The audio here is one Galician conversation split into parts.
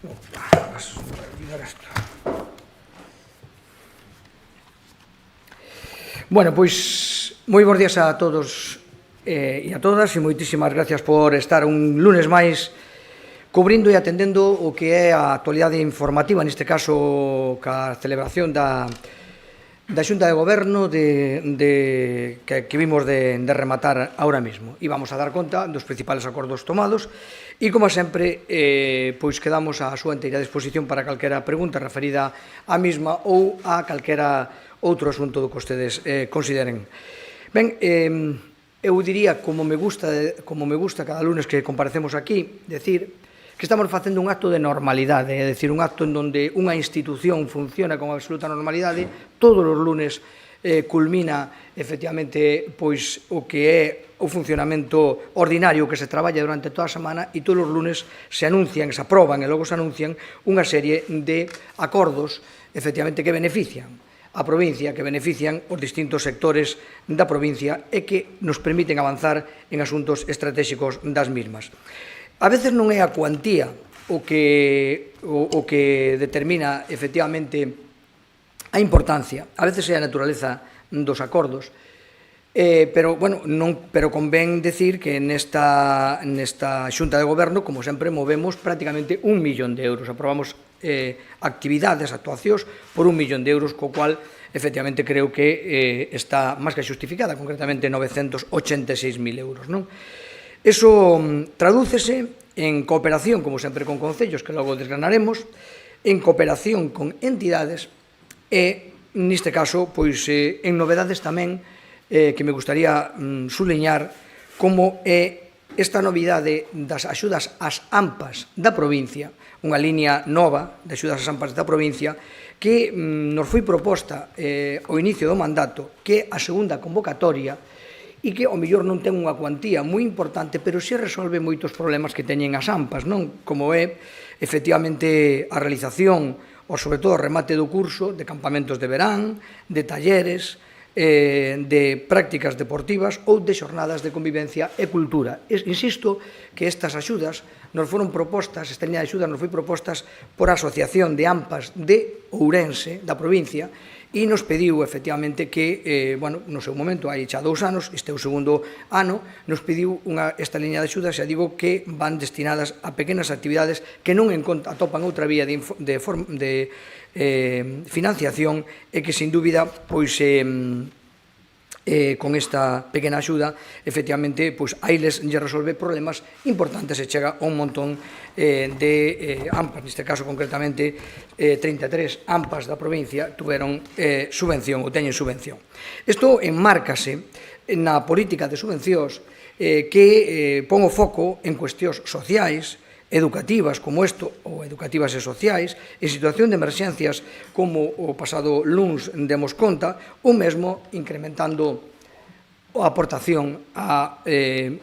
Vas a olvidar esto. Bueno, pois, moi bons días a todos e a todas e moitísimas gracias por estar un lunes máis cubrindo e atendendo o que é a actualidade informativa, neste caso ca celebración da Xunta de Goberno que vimos de rematar ahora mesmo. E vamos a dar conta dos principales acordos tomados e, como sempre, pois quedamos a súa inteira disposición para calquera pregunta referida á mesma ou a calquera outro asunto do que vostedes consideren. Ben, eu diría, como me gusta cada lunes que comparecemos aquí, decir que estamos facendo un acto de normalidade, é dicir, un acto en donde unha institución funciona con absoluta normalidade, todos os lunes culmina, efectivamente, pois o que é o funcionamento ordinario que se traballa durante toda a semana e todos os lunes se anuncian, se aproban e logo se anuncian unha serie de acordos, efectivamente, que benefician a provincia, que benefician os distintos sectores da provincia e que nos permiten avanzar en asuntos estratégicos das mismas. A veces non é a cuantía o que determina, efectivamente, a importancia. A veces é a naturaleza dos acordos. Pero convén decir que nesta Xunta de Goberno, como sempre, movemos prácticamente 1 millón de euros. Aprobamos actividades, actuacións por 1 millón de euros, co cual, efectivamente, creo que está máis que justificada, concretamente 986.000 euros, non? Eso tradúcese en cooperación, como sempre, con concellos, que logo desgranaremos, en cooperación con entidades e, neste caso, pois, en novedades tamén que me gustaría suliñar como é esta novidade das axudas ás AMPAs da provincia, unha liña nova de axudas ás AMPAs da provincia que nos foi proposta ao inicio do mandato, que é a segunda convocatoria e que, ao mellor, non ten unha cuantía moi importante, pero si resolve moitos problemas que teñen as AMPAs, non? Como é, efectivamente, a realización, ou, sobre todo, o remate do curso de campamentos de verán, de talleres, de prácticas deportivas ou de xornadas de convivencia e cultura. Insisto que estas axudas nos foron propostas, esta liña de axudas nos foi propostas por a Asociación de AMPAs de Ourense, da provincia, e nos pediu, efectivamente, que, no seu momento, hai xa 2 anos, este é o segundo ano, nos pediu esta liña de axudas, xa digo, que van destinadas a pequenas actividades que non atopan outra vía de financiación e que, sin dúbida, pois, con esta pequena axuda, efectivamente, pois, aí les resolve problemas importantes e chega a un montón de AMPAs, neste caso, concretamente, 33 AMPAs da provincia tuveron subvención, ou teñen subvención. Isto enmárcase na política de subvencións que pon o foco en cuestións sociais, educativas como isto, ou educativas e sociais, en situación de emerxencias como o pasado luns demos conta, ou mesmo incrementando a aportación a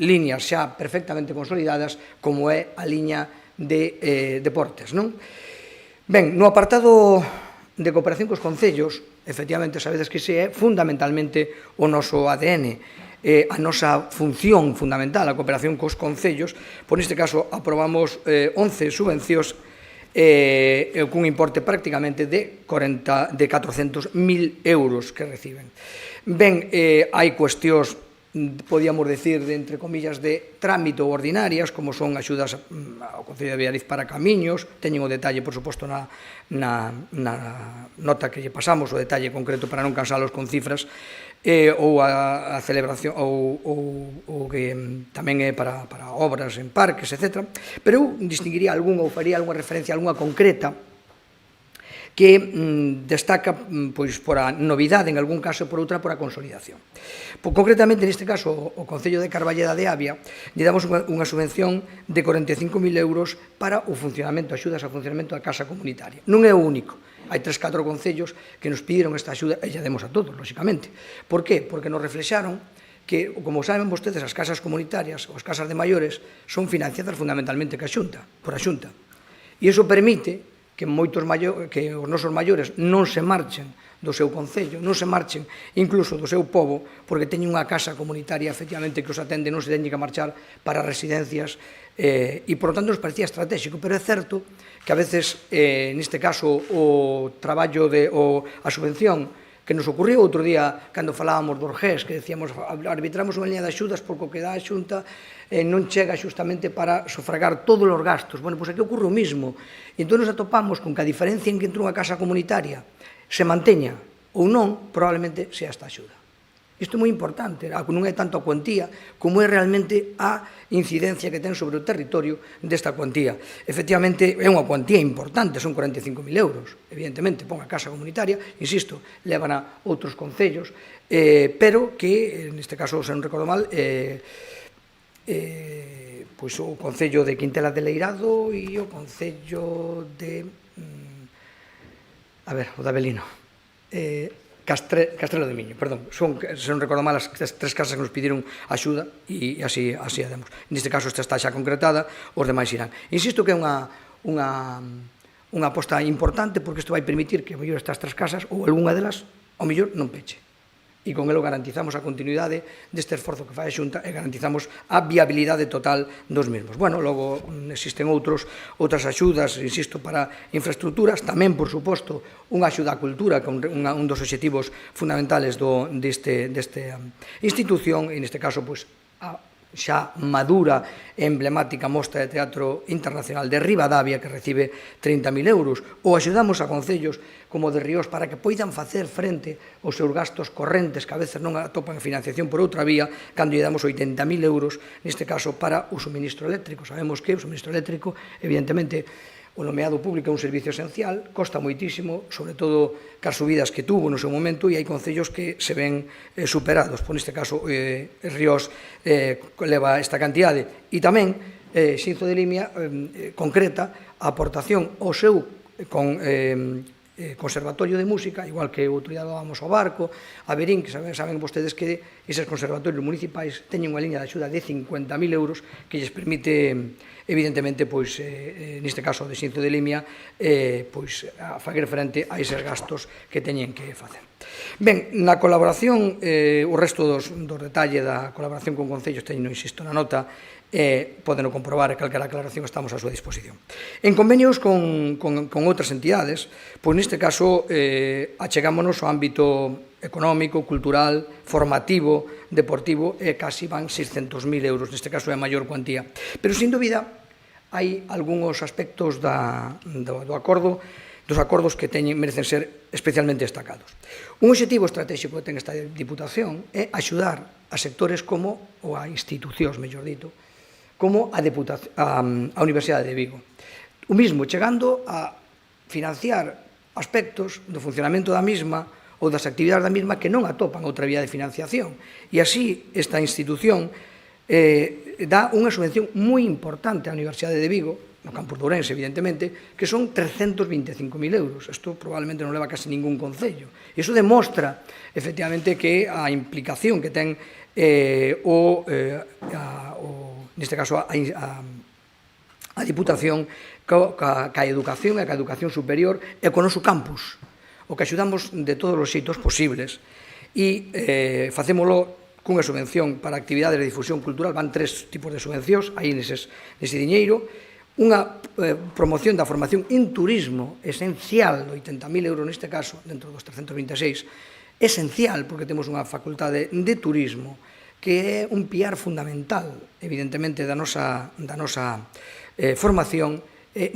liñas xa perfectamente consolidadas como é a liña de deportes, non? Ben, no apartado de cooperación cos concellos, efectivamente, sabedes que é fundamentalmente o noso ADN, a nosa función fundamental, a cooperación cos concellos. Por neste caso, aprobamos 11 subvencións cun importe prácticamente de 400.000 euros que reciben. Ben, hai cuestións, podíamos decir, de, entre comillas, de trámito ordinarias, como son axudas ao Concello de Villariz para camiños, teñen o detalle, por suposto, na nota que lle pasamos, o detalle concreto para non cansalos con cifras, ou a celebración, ou que tamén é para obras en parques, etc. Pero eu distinguiría algún, ou faría algunha referencia a algunha concreta, que destaca pois por a novidade en algún caso e por outra por a consolidación. Concretamente, neste caso, o Concello de Carballeda de Avia lle damos unha subvención de 45.000 euros para o funcionamento, axudas ao funcionamento da casa comunitaria. Non é o único. Hai 3-4 concellos que nos pediron esta axuda e lle demos a todos, lóxicamente. Por qué? Porque nos reflexaron que, como saben vostedes, as casas comunitarias ou as casas de maiores son financiadas fundamentalmente por a Xunta. E iso permite que os nosos maiores non se marchen do seu concello, non se marchen incluso do seu pobo, porque teñen unha casa comunitaria, efectivamente, que os atende, non se teñen que marchar para residencias E, por lo tanto, nos parecía estratégico, pero é certo que a veces, neste caso, o traballo, a subvención, que nos ocurriu outro día cando falábamos do Orgés, que decíamos arbitramos unha liña de axudas porque o que dá a Xunta non chega xustamente para sufragar todos os gastos. Bueno, pois aquí ocurre o mismo. E entón nos atopamos con que a diferencia en que entre unha casa comunitaria se manteña ou non, probablemente sea esta axuda. Isto é moi importante, non é tanto a cuantía como é realmente a incidencia que ten sobre o territorio desta cuantía. Efectivamente, é unha cuantía importante, son 45.000 euros. Evidentemente, pon a casa comunitaria, insisto, levan a outros concellos, pero que, neste caso, se non recordo mal, pois o Concello de Quintela de Leirado e o Concello de... o de Avelino. Castrelo de Miño, perdón, se non recordo mal, as tres casas que nos pediron axuda e así a demos. Neste caso, esta está xa concretada, os demais irán. Insisto que é unha aposta importante porque isto vai permitir que, ao mellor, estas tres casas, ou algunha delas, ao mellor, non peche. E con elo garantizamos a continuidade deste esforzo que fai a Xunta e garantizamos a viabilidade total dos mesmos. Bueno, logo existen outras axudas, insisto, para infraestructuras, tamén, por suposto, unha axuda á cultura, que é un dos obxectivos fundamentales desta institución, e neste caso, pois, a xa madura e emblemática Mostra de Teatro Internacional de Ribadavia, que recibe 30.000 euros, ou axudamos a concellos como de Ríos para que poidan facer frente aos seus gastos correntes, que a veces non atopan financiación por outra vía, cando lle damos 80.000 euros, neste caso, para o suministro eléctrico. Sabemos que o suministro eléctrico, evidentemente, o nomeado público é un servicio esencial, costa moitísimo, sobre todo cas subidas que tuvo no seu momento, e hai concellos que se ven superados. Por neste caso, Ríos leva esta cantidade. E tamén, Xinzo de Limia concreta a aportación ao seu conservatorio de música, igual que outro día dábamos ao Barco, a Verín, que saben vostedes que eses conservatorios municipais teñen unha liña de axuda de 50.000 euros que lles permite, evidentemente, pois, neste caso de Xinzo de Limia, pois, a facer frente a eses gastos que teñen que facer. Ben, na colaboración, o resto dos detalles da colaboración con concellos teño, insisto, na nota, poden comprobar e calquera aclaración estamos á súa disposición. En convenios con outras entidades, pois neste caso achegámonos ao ámbito económico, cultural, formativo, deportivo, e casi van 600.000 euros, neste caso é a maior cuantía. Pero, sin dúbida, hai algúns aspectos dos acordos que merecen ser especialmente destacados. Un obxectivo estratégico que ten esta Diputación é axudar a sectores como, ou a institucións, mellor dito, como a Universidade de Vigo. O mismo, chegando a financiar aspectos do funcionamento da mesma ou das actividades da mesma que non atopan outra vía de financiación. E así, esta institución dá unha subvención moi importante á Universidade de Vigo, no campus de Ourense, evidentemente, que son 325.000 euros. Isto probablemente non leva casi ningún concello. E iso demostra, efectivamente, que a implicación que ten neste caso, a Diputación ca educación e ca educación superior e co noso campus, o que axudamos de todos os xeitos posibles. E facémolo cunha subvención para actividades de difusión cultural, van 3 tipos de subvencións, aí nese diñeiro, unha promoción da formación en turismo esencial, 80.000 euros neste caso, dentro dos 326, esencial, porque temos unha facultade de turismo, que é un piar fundamental, evidentemente, da nosa formación.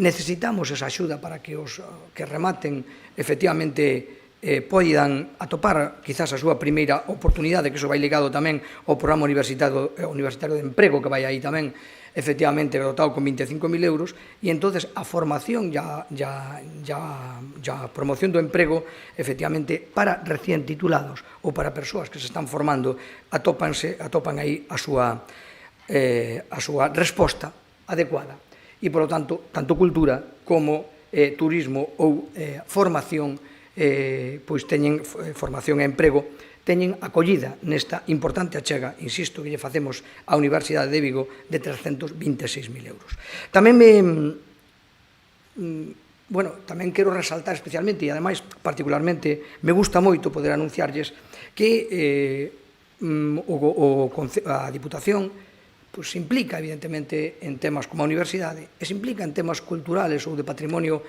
Necesitamos esa axuda para que os que rematen, efectivamente, poidan atopar quizás a súa primeira oportunidade, que iso vai ligado tamén ao programa universitario de emprego, que vai aí tamén, efectivamente, dotado con 25.000 euros, e entonces a formación e a promoción do emprego, efectivamente, para recién titulados ou para persoas que se están formando, atopan aí a súa resposta adecuada. E, polo tanto, tanto cultura como turismo ou formación, pois teñen formación e emprego, teñen acollida nesta importante achega, insisto, que lle facemos á Universidade de Vigo de 326.000 euros. Tamén quero resaltar especialmente, e ademais particularmente me gusta moito poder anunciarlles que a Diputación se implica, evidentemente, en temas como a universidade, e se implica en temas culturales ou de patrimonio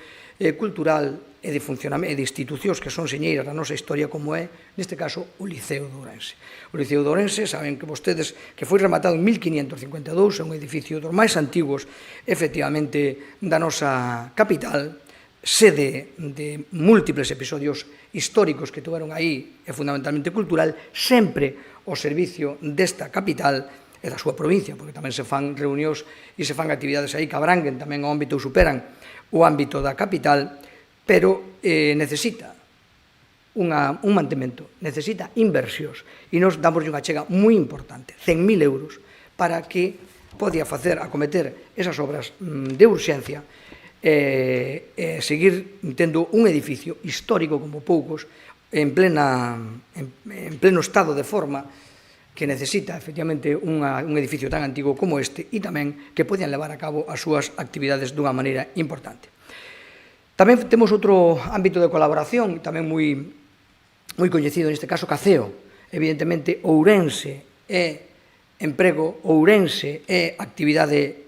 cultural e de funcionamento e de institucións que son señeiras da nosa historia, como é, neste caso, o Liceo de Ourense. O Liceo de Ourense, saben que vostedes, que foi rematado en 1552, é un edificio dos máis antigos, efectivamente, da nosa capital, sede de múltiples episodios históricos que tuveron aí, e fundamentalmente cultural, sempre ao servicio desta capital e da súa provincia, porque tamén se fan reunións e se fan actividades aí que abranguen tamén o ámbito ou superan o ámbito da capital, pero necesita un mantemento, necesita inversións, e nos damos unha chega moi importante, 100.000 euros, para que podía acometer esas obras de urxencia e seguir tendo un edificio histórico como poucos en pleno estado de forma que necesita, efectivamente, un edificio tan antigo como este e tamén que podían levar a cabo as súas actividades dunha maneira importante. Tamén temos outro ámbito de colaboración, tamén moi coñecido, neste caso, Caceo. Evidentemente, Ourense é emprego, Ourense é actividade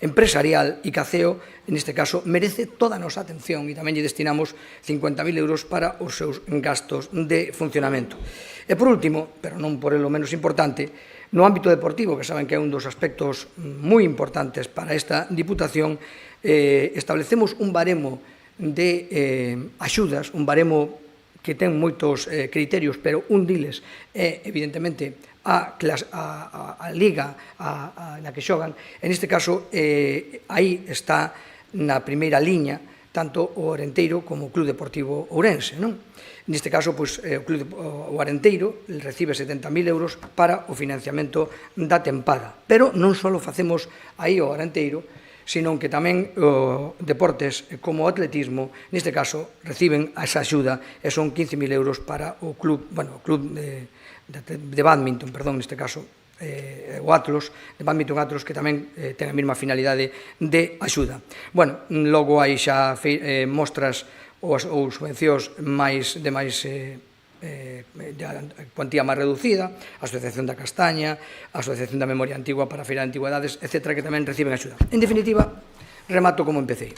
empresarial e Caceo, neste caso, merece toda a nosa atención e tamén lle destinamos 50.000 euros para os seus gastos de funcionamento. E por último, pero non por lo menos importante, no ámbito deportivo, que saben que é un dos aspectos moi importantes para esta Diputación, establecemos un baremo de axudas, un baremo que ten moitos criterios, pero un diles é, evidentemente, a liga na que xogan. En este caso, aí está na primeira liña tanto o Arenteiro como o Club Deportivo Ourense, non? Neste caso, o Arenteiro recibe 70.000 euros para o financiamento da tempada. Pero non só facemos aí o Arenteiro, sino que tamén deportes como o atletismo, neste caso, reciben esa axuda e son 15.000 euros para o club de badminton, neste caso, o Atlos, de badminton Atlos, que tamén ten a mesma finalidade de axuda. Bueno, logo hai xa mostras ou subvencións de cuantía máis reducida, a Asociación da Castaña, a Asociación da Memoria Antigua para a Feira de Antigüedades, etc., que tamén reciben axuda. En definitiva, remato como empecé.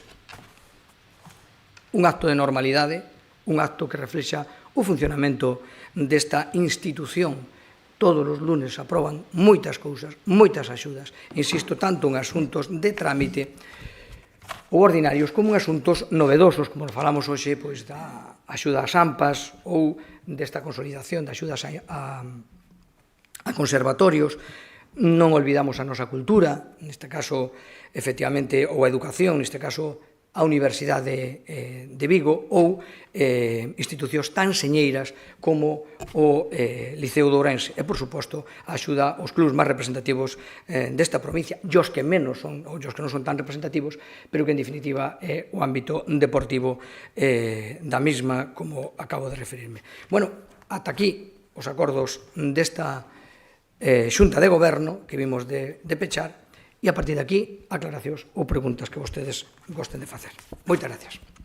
Un acto de normalidade, un acto que reflexa o funcionamento desta institución. Todos os lunes aproban moitas cousas, moitas axudas, insisto, tanto en asuntos de trámite ou ordinarios como en asuntos novedosos, como falamos hoxe, da axuda ás AMPAs ou desta consolidación de axudas a conservatorios. Non olvidamos a nosa cultura, neste caso, efectivamente, ou a educación, neste caso, a Universidade de Vigo ou institucións tan señeiras como o Liceo de Ourense e, por suposto, a axuda aos clubs máis representativos desta provincia, e os que menos son, ou os que non son tan representativos, pero que, en definitiva, é o ámbito deportivo da mesma, como acabo de referirme. Bueno, ata aquí os acordos desta Xunta de Goberno que vimos de pechar, e a partir de aquí, aclaracións ou preguntas que vostedes gosten de facer. Moitas gracias.